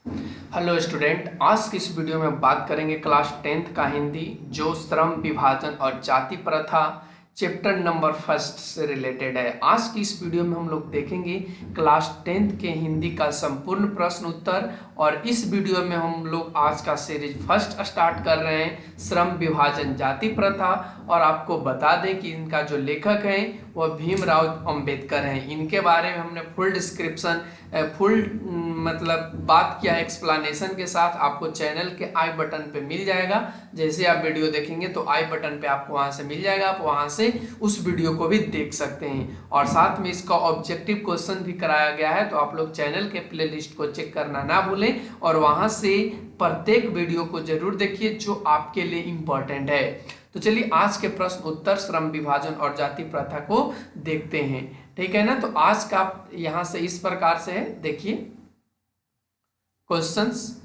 Hello student, आज की इस वीडियो में बात करेंगे क्लास 10th का हिंदी जो श्रम विभाजन और जाति प्रथा चैप्टर नंबर फर्स्ट से रिलेटेड है। आज की इस वीडियो में हम लोग देखेंगे क्लास 10th के हिंदी का संपूर्ण प्रश्न उत्तर। और इस वीडियो में हम लोग आज का सीरीज फर्स्ट स्टार्ट कर रहे हैं श्रम विभाजन जाति प्रथा। और आपको बता दें कि इनका जो लेखक हैं वह भीमराव अंबेडकर हैं। इनके बारे में हमने फुल डिस्क्रिप्शन मतलब बात किया है एक्सप्लेनेशन के साथ। आपको चैनल के आई बटन पे मिल जाएगा। जैसे आप वीडियो देखेंगे तो आई बटन पे आपको वहां से मिल जाएगा, आप वहां से उस वीडियो को भी देख सकते हैं। और साथ में इसका ऑब्जेक्टिव क्वेश्चन भी कराया गया है, तो आप लोग चैनल के प्लेलिस्ट को चेक करना ना भूलें और वहां से प्रत्येक वीडियो को जरूर देखिए जो आपके लिए इंपॉर्टेंट है। तो चलिए आज के प्रश्न उत्तर श्रम विभाजन और जाति प्रथा को देखते हैं, ठीक है ना। तो आज का यहां से इस प्रकार से है, देखिए क्वेश्चंस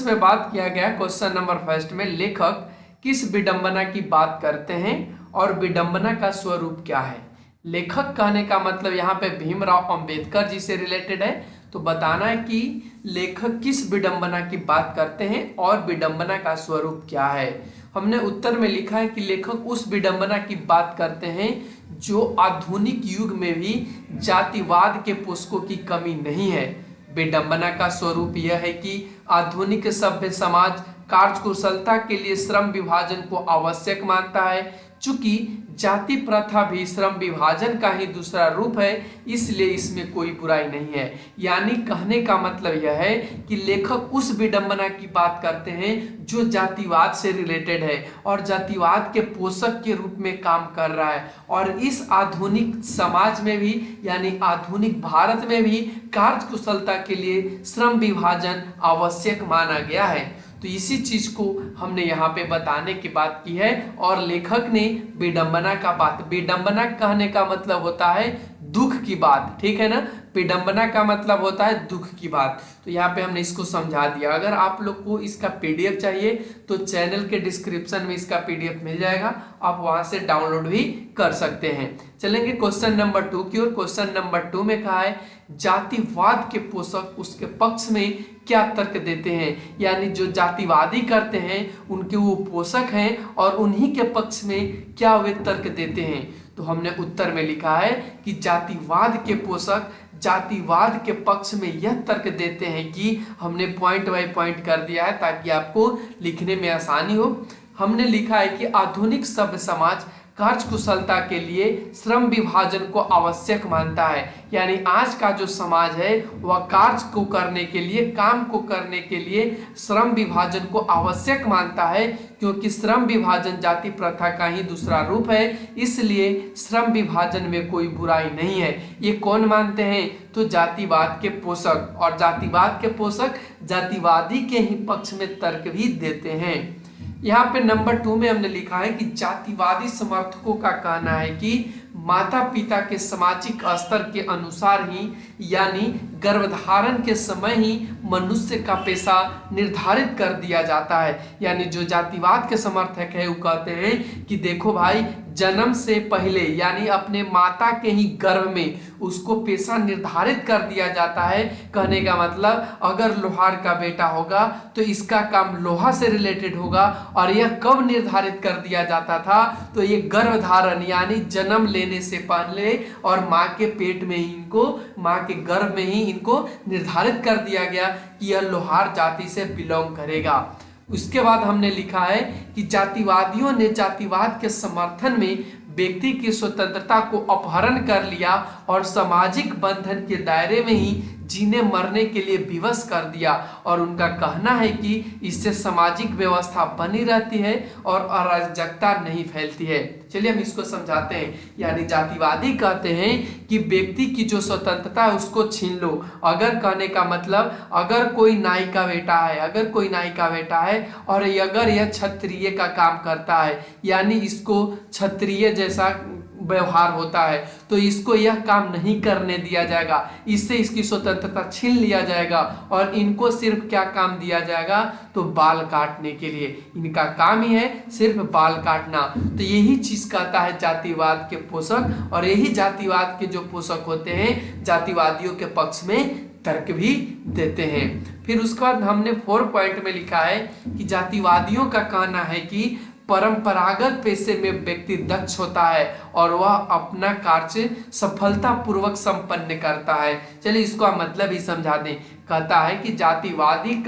में बात किया गया। क्वेश्चन नंबर फर्स्ट में लेखक किस विडंबना की बात करते हैं और विडंबना का स्वरूप क्या है। लेखक कहने का मतलब यहाँ पे भीमराव अंबेडकर जी से रिलेटेड है, तो बताना है कि लेखक किस विडंबना की बात करते हैं और विडंबना का स्वरूप क्या है। हमने उत्तर में लिखा है कि लेखक उस विडंबना की बात करते हैं जो आधुनिक युग में भी जातिवाद के पोषकों की कमी नहीं है। विडंबना का स्वरूप यह है कि आधुनिक सभ्य समाज कार्यकुशलता के लिए श्रम विभाजन को आवश्यक मानता है। चूंकि जाति प्रथा भी श्रम विभाजन का ही दूसरा रूप है, इसलिए इसमें कोई बुराई नहीं है। यानी कहने का मतलब यह है कि लेखक उस विडंबना की बात करते हैं जो जातिवाद से रिलेटेड है और जातिवाद के पोषक के रूप में काम कर रहा है। और इस आधुनिक समाज में भी यानी आधुनिक भारत में भी कार्यकुशलता के लिए श्रम विभाजन आवश्यक माना गया है। तो इसी चीज को हमने यहाँ पे बताने की बात की है। और लेखक ने विडंबना का बात, विडंबना कहने का मतलब होता है दुख की बात, ठीक है ना। विडंबना का मतलब होता है दुख की बात। तो यहाँ पे हमने इसको समझा दिया। अगर आप लोग को इसका पीडीएफ चाहिए तो चैनल के डिस्क्रिप्शन में इसका पीडीएफ मिल जाएगा, आप वहां से डाउनलोड भी कर सकते हैं। चलेंगे क्वेश्चन नंबर 2 की ओर। क्वेश्चन नंबर 2 में कहा है जातिवाद के पोषक उसके पक्ष में क्या तर्क देते हैं। यानी जो जातिवादी करते हैं उनके वो पोषक हैं और उन्हीं के पक्ष में क्या वे तर्क देते हैं। तो हमने उत्तर में लिखा है कि जातिवाद के पोषक जातिवाद के पक्ष में यह तर्क देते हैं कि हमने पॉइंट बाय पॉइंट कर दिया है ताकि आपको लिखने में आसानी हो। हमने लिखा है कि आधुनिक सभ्य समाज कार्यकुशलता के लिए श्रम विभाजन को आवश्यक मानता है। यानी आज का जो समाज है वह कार्य को करने के लिए, काम को करने के लिए श्रम विभाजन को आवश्यक मानता है, क्योंकि श्रम विभाजन जाति प्रथा का ही दूसरा रूप है, इसलिए श्रम विभाजन में कोई बुराई नहीं है। ये कौन मानते हैं? तो जातिवाद के पोषक। और जातिवाद के पोषक जातिवादी के ही पक्ष में तर्क भी देते हैं। यहाँ पे नंबर 2 में हमने लिखा है कि जातिवादी समर्थकों का कहना है कि माता पिता के सामाजिक स्तर के अनुसार ही यानी गर्भधारण के समय ही मनुष्य का पेशा निर्धारित कर दिया जाता है। यानी जो जातिवाद के समर्थक है वो कहते हैं कि देखो भाई, जन्म से पहले यानी अपने माता के ही गर्भ में उसको पेशा निर्धारित कर दिया जाता है। कहने का मतलब अगर लोहार का बेटा होगा तो इसका काम लोहा से रिलेटेड होगा। और यह कब निर्धारित कर दिया जाता था? तो ये गर्भधारण यानी जन्म लेने से पहले और माँ के पेट में ही इनको, माँ के गर्भ में ही इनको निर्धारित कर दिया गया कि यह लोहार जाति से बिलोंग करेगा। उसके बाद हमने लिखा है कि जातिवादियों ने जातिवाद के समर्थन में व्यक्ति की स्वतंत्रता को अपहरण कर लिया और सामाजिक बंधन के दायरे में ही जीने मरने के लिए विवश कर दिया। और उनका कहना है कि इससे सामाजिक व्यवस्था बनी रहती है और अराजकता नहीं फैलती है। चलिए हम इसको समझाते हैं। यानी जातिवादी कहते हैं कि व्यक्ति की जो स्वतंत्रता है उसको छीन लो। अगर कहने का मतलब अगर कोई नाई का बेटा है, अगर कोई नाई का बेटा है और अगर यह क्षत्रिय का काम करता है यानी इसको क्षत्रिय जैसा व्यवहार होता है तो इसको यह काम नहीं करने दिया जाएगा, इससे इसकी स्वतंत्रता छीन लिया जाएगा। और इनको सिर्फ क्या काम दिया जाएगा? तो बाल काटने के लिए। इनका काम ही है सिर्फ बाल काटना। तो यही चीज कहता है जातिवाद के पोषक। और यही जातिवाद के जो पोषक होते हैं जातिवादियों के पक्ष में तर्क भी देते हैं। फिर उसके बाद हमने 4 पॉइंट में लिखा है कि जातिवादियों का कहना है कि परंपरागत पेशे में व्यक्ति दक्ष होता है और वह अपना कार्य सफलतापूर्वक संपन्न करता है। चलिए इसका मतलब ही समझा दें। कहता है कि जातिवादियों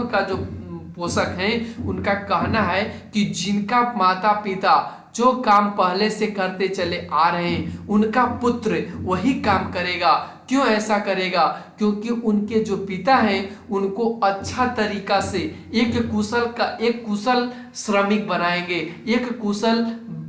का जो पोषक हैं उनका कहना है कि जिनका माता पिता जो काम पहले से करते चले आ रहे हैं उनका पुत्र वही काम करेगा। क्यों ऐसा करेगा? क्योंकि उनके जो पिता हैं उनको अच्छा तरीका से एक कुशल श्रमिक बनाएंगे, एक कुशल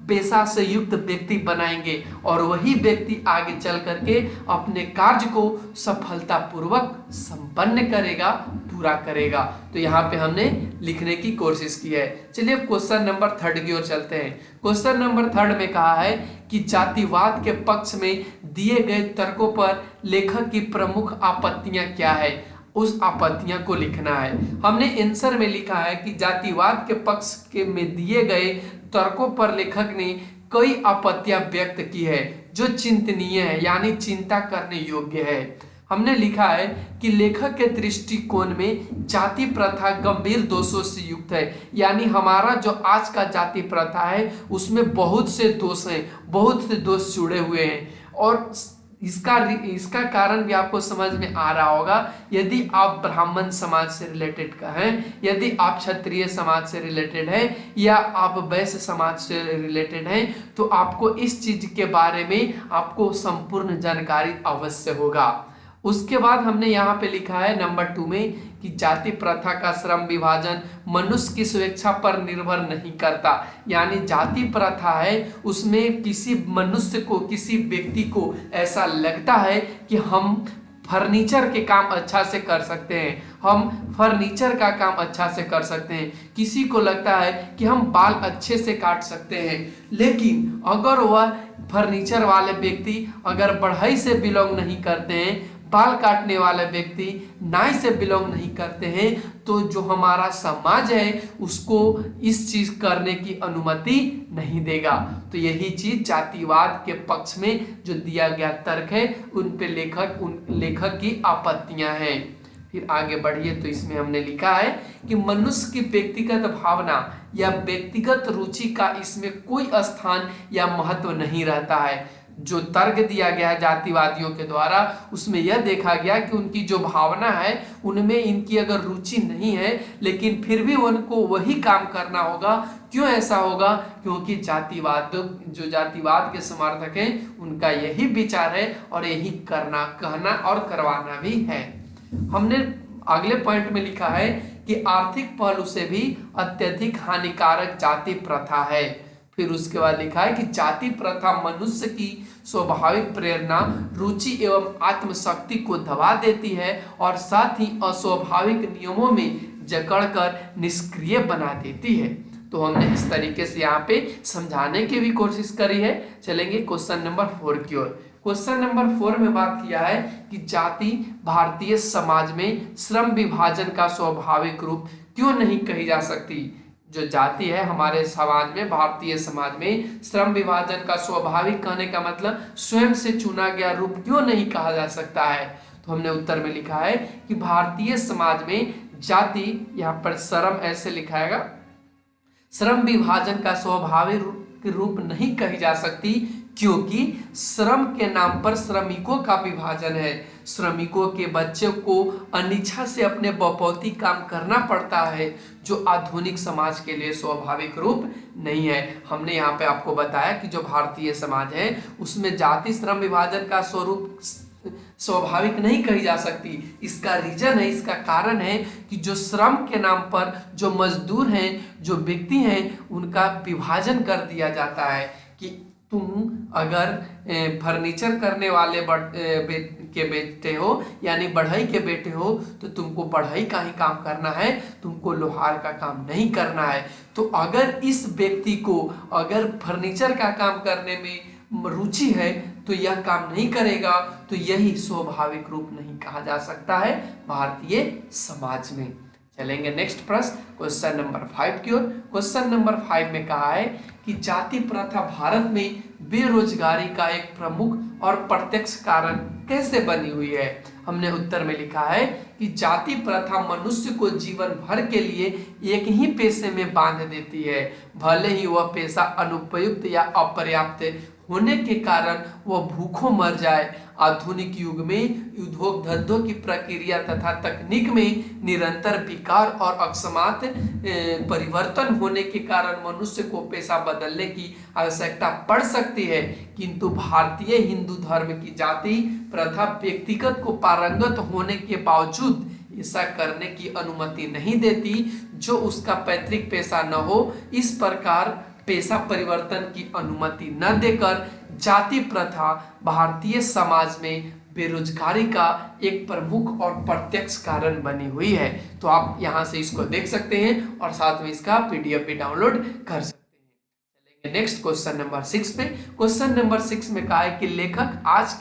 पेशा से युक्त व्यक्ति बनाएंगे और वही व्यक्ति आगे चल करके अपने कार्य को सफलतापूर्वक संपन्न करेगा, पूरा करेगा। तो यहाँ पे हमने लिखने की कोशिश की है। चलिए क्वेश्चन नंबर 3 की ओर चलते हैं। क्वेश्चन नंबर 3 में कहा है कि जातिवाद के पक्ष में दिए गए तर्कों पर लेखक की प्रमुख आपत्तियां क्या है, उस आपत्तियां को लिखना है। हमने आंसर में लिखा है कि जातिवाद के पक्ष के में दिए गए तर्कों पर लेखक ने कई आपत्तियां व्यक्त की है जो चिंतनीय है, यानी चिंता करने योग्य है। हमने लिखा है कि लेखक के दृष्टिकोण में जाति प्रथा गंभीर दोषों से युक्त है, यानी हमारा जो आज का जाति प्रथा है उसमें बहुत से दोष हैं, बहुत से दोष जुड़े हुए हैं। और इसका कारण भी आपको समझ में आ रहा होगा। यदि आप ब्राह्मण समाज से रिलेटेड का हैं, यदि आप क्षत्रिय समाज से रिलेटेड हैं या आप वैश्य समाज से रिलेटेड हैं तो आपको इस चीज के बारे में आपको संपूर्ण जानकारी अवश्य होगा। उसके बाद हमने यहाँ पे लिखा है नंबर 2 में कि जाति प्रथा का श्रम विभाजन मनुष्य की स्वेच्छा पर निर्भर नहीं करता, यानी जाति प्रथा है उसमें किसी मनुष्य को, किसी व्यक्ति को ऐसा लगता है कि हम फर्नीचर के काम अच्छा से कर सकते हैं, हम फर्नीचर का काम अच्छा से कर सकते हैं, किसी को लगता है कि हम बाल अच्छे से काट सकते हैं। लेकिन अगर वह फर्नीचर वाले व्यक्ति अगर बढ़ई से बिलोंग नहीं करते हैं, बाल काटने वाले व्यक्ति नाई से बिलोंग नहीं करते हैं, तो जो हमारा समाज है उसको इस चीज करने की अनुमति नहीं देगा। तो यही चीज जातिवाद के पक्ष में जो दिया गया तर्क है उन पे लेखक की आपत्तियां हैं। फिर आगे बढ़िए तो इसमें हमने लिखा है कि मनुष्य की व्यक्तिगत भावना या व्यक्तिगत रुचि का इसमें कोई स्थान या महत्व नहीं रहता है। जो तर्क दिया गया है जातिवादियों के द्वारा उसमें यह देखा गया कि उनकी जो भावना है उनमें इनकी अगर रुचि नहीं है लेकिन फिर भी उनको वही काम करना होगा। क्यों ऐसा होगा? क्योंकि जो जातिवाद के समर्थक हैं उनका यही विचार है और यही कहना और करवाना भी है। हमने अगले पॉइंट में लिखा है कि आर्थिक पहलू से भी अत्यधिक हानिकारक जाति प्रथा है। फिर उसके बाद लिखा है कि जाति प्रथा मनुष्य की स्वाभाविक प्रेरणा, रुचि एवं आत्मशक्ति को दबा देती है और साथ ही अस्वाभाविक नियमों में जकड़कर निष्क्रिय बना देती है। तो हमने इस तरीके से यहाँ पे समझाने की भी कोशिश करी है। चलेंगे क्वेश्चन नंबर 4 की ओर। क्वेश्चन नंबर 4 में बात किया है कि जाति भारतीय समाज में श्रम विभाजन का स्वाभाविक रूप क्यों नहीं कही जा सकती। जो जाति है हमारे समाज में, भारतीय समाज में श्रम विभाजन का स्वाभाविक कहने का मतलब स्वयं से चुना गया रूप क्यों नहीं कहा जा सकता है। तो हमने उत्तर में लिखा है कि भारतीय समाज में जाति, यहाँ पर श्रम ऐसे लिखाएगा, श्रम विभाजन का स्वाभाविक रूप नहीं कही जा सकती क्योंकि श्रम के नाम पर श्रमिकों का विभाजन है। श्रमिकों के बच्चे को अनिच्छा से अपने बपौती काम करना पड़ता है जो आधुनिक समाज के लिए स्वाभाविक रूप नहीं है। हमने यहाँ पे आपको बताया कि जो भारतीय समाज है उसमें जाति श्रम विभाजन का स्वरूप स्वाभाविक नहीं कही जा सकती। इसका रीजन है, इसका कारण है कि जो श्रम के नाम पर जो मजदूर हैं, जो व्यक्ति हैं, उनका विभाजन कर दिया जाता है कि तुम अगर फर्नीचर करने वाले के बेटे हो यानी बढ़ई के बेटे हो तो तुमको बढ़ई का ही काम करना है, तुमको लोहार का काम नहीं करना है। तो अगर इस व्यक्ति को अगर फर्नीचर का काम करने में रुचि है तो यह काम नहीं करेगा, तो यही स्वाभाविक रूप नहीं कहा जा सकता है भारतीय समाज में। चलेंगे नेक्स्ट प्रश्न क्वेश्चन नंबर 5 की ओर। क्वेश्चन नंबर 5 में कहा है कि जाति प्रथा भारत में बेरोजगारी का एक प्रमुख और प्रत्यक्ष कारण कैसे बनी हुई है। हमने उत्तर में लिखा है कि जाति प्रथा मनुष्य को जीवन भर के लिए एक ही पेशे में बांध देती है, भले ही वह पेशा अनुपयुक्त या अपर्याप्त होने के कारण वह भूखों मर जाए। आधुनिक युग में उद्योग धंधों की प्रक्रिया तथा तकनीक में निरंतर विकार और अकस्मात परिवर्तन होने के कारण मनुष्य को पेशा बदलने की आवश्यकता पड़ सकती है, किंतु भारतीय हिंदू धर्म की जाति प्रथा व्यक्तिगत को पारंगत होने के बावजूद ऐसा करने की अनुमति नहीं देती जो उसका पैतृक पेशा न हो। इस प्रकार पेशा परिवर्तन की अनुमति न देकर जाति प्रथा भारतीय समाज में बेरोजगारी का एक प्रमुख और प्रत्यक्ष कारण बनी हुई है। तो आप यहां से इसको देख सकते हैं और साथ में इसका पीडीएफ भी डाउनलोड कर सकते हैं। चलेंगे नेक्स्ट क्वेश्चन नंबर 6 पे। क्वेश्चन नंबर 6 में कहा है कि लेखक आज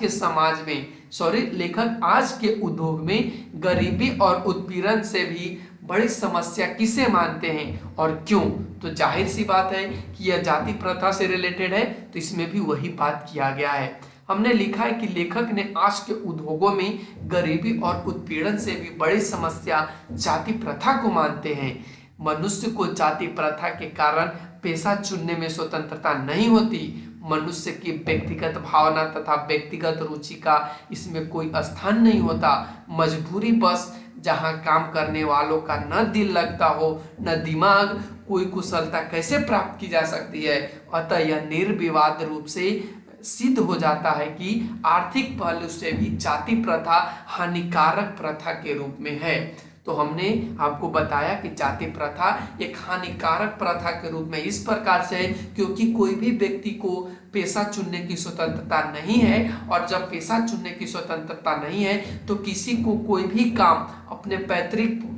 के उद्योग में गरीबी और उत्पीड़न से भी बड़ी समस्या किसे मानते हैं और क्यों? तो जाहिर सी बात है कि यह जाति प्रथा से रिलेटेड है, तो इसमें भी वही बात किया गया है। हमने लिखा है कि लेखक ने आज के उद्योगों में गरीबी और उत्पीड़न से भी बड़ी समस्या जाति प्रथा को मानते हैं। मनुष्य को जाति प्रथा के कारण पेशा चुनने में स्वतंत्रता नहीं होती। मनुष्य की व्यक्तिगत भावना तथा व्यक्तिगत रुचि का इसमें कोई स्थान नहीं होता। मजबूरी बस जहां काम करने वालों का न दिल लगता हो न दिमाग, कोई कुशलता कैसे प्राप्त की जा सकती है। अतः यह निर्विवाद रूप से सिद्ध हो जाता है कि आर्थिक पहलू से भी जाति प्रथा हानिकारक प्रथा के रूप में है। तो हमने आपको बताया कि जाति प्रथा एक हानिकारक प्रथा के रूप में इस प्रकार से है क्योंकि कोई भी व्यक्ति को पेशा चुनने की स्वतंत्रता नहीं है, और जब पेशा चुनने की स्वतंत्रता नहीं है तो किसी को कोई भी काम अपने पैतृक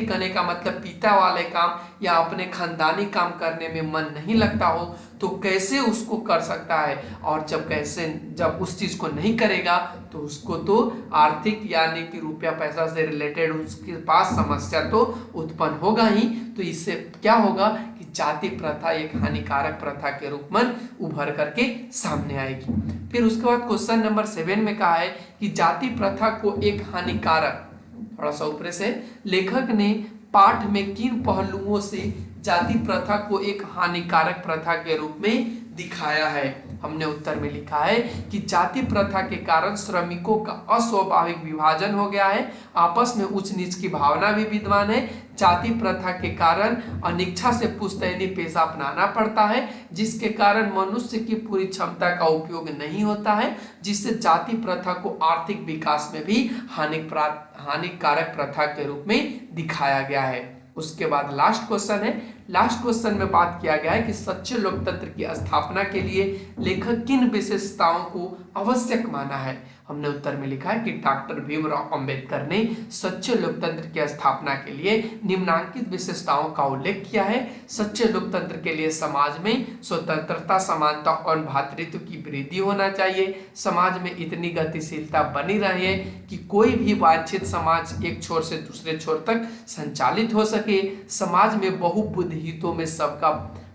करने का मतलब पिता वाले काम या अपने खानदानी काम करने में मन नहीं लगता हो तो कैसे उसको कर सकता है, और जब उस चीज को नहीं करेगा तो उसको तो आर्थिक यानी कि रुपया पैसा से रिलेटेड उसके पास समस्या तो उत्पन्न होगा ही। तो इससे क्या होगा कि जाति प्रथा एक हानिकारक प्रथा के रूप में उभर करके सामने आएगी। फिर उसके बाद क्वेश्चन नंबर 7 में कहा है कि जाति प्रथा को एक हानिकारक, थोड़ा सा ऊपर से, लेखक ने पाठ में किन पहलुओं से जाति प्रथा को एक हानिकारक प्रथा के रूप में दिखाया है। हमने उत्तर में लिखा है कि जाति प्रथा के कारण श्रमिकों का अस्वाभाविक विभाजन हो गया है, आपस में उच्च नीच की भावना भी विद्यमान है। जाति प्रथा के कारण अनिच्छा से पुश्तैनी पेशा अपनाना पड़ता है, जिसके कारण मनुष्य की पूरी क्षमता का उपयोग नहीं होता है, जिससे जाति प्रथा को आर्थिक विकास में भी हानिकारक प्रथा के रूप में दिखाया गया है। उसके बाद लास्ट क्वेश्चन है। लास्ट क्वेश्चन में बात किया गया है कि सच्चे लोकतंत्र की स्थापना के लिए लेखक किन विशेषताओं को आवश्यक माना है। हमने उत्तर में लिखा है कि डॉक्टर भीमराव अंबेडकर ने सच्चे लोकतंत्र की स्थापना के लिए निम्नलिखित विशेषताओं का उल्लेख किया है। सच्चे लोकतंत्र के लिए समाज में स्वतंत्रता, समानता और भ्रातृत्व की वृद्धि होना चाहिए। समाज में इतनी गतिशीलता बनी रहे कि कोई भी वांछित समाज एक छोर से दूसरे छोर तक संचालित हो सके। समाज में बहुबुद्धि हितों में सबका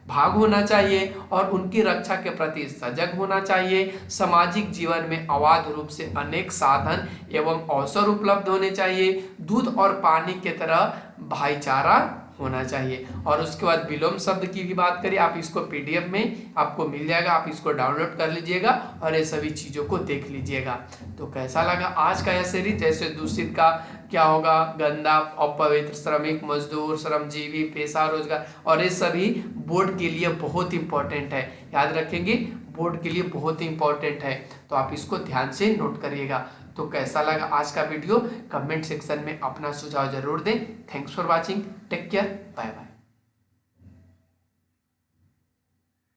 भाग होना चाहिए और उनकी रक्षा के प्रति सजग होना चाहिए। सामाजिक जीवन में अबाध रूप से अनेक साधन एवं अवसर उपलब्ध होने चाहिए। दूध और पानी के तरह भाईचारा होना चाहिए। और उसके बाद विलोम शब्द की भी बात करिए, आप इसको पीडीएफ में आपको मिल जाएगा, आप इसको डाउनलोड कर लीजिएगा और ये सभी चीज़ों को देख लीजिएगा। तो कैसा लगा आज का यह सीरीज? जैसे दूषित का क्या होगा, गंदा, अपवित्र, श्रमिक, मजदूर, श्रमजीवी, पेशा, रोजगार, और ये सभी बोर्ड के लिए बहुत इंपॉर्टेंट है, याद रखेंगे, बोर्ड के लिए बहुत इंपॉर्टेंट है। तो आप इसको ध्यान से नोट करिएगा। तो कैसा लगा आज का वीडियो? कमेंट सेक्शन में अपना सुझाव जरूर दें। Thanks for watching, take care, bye bye.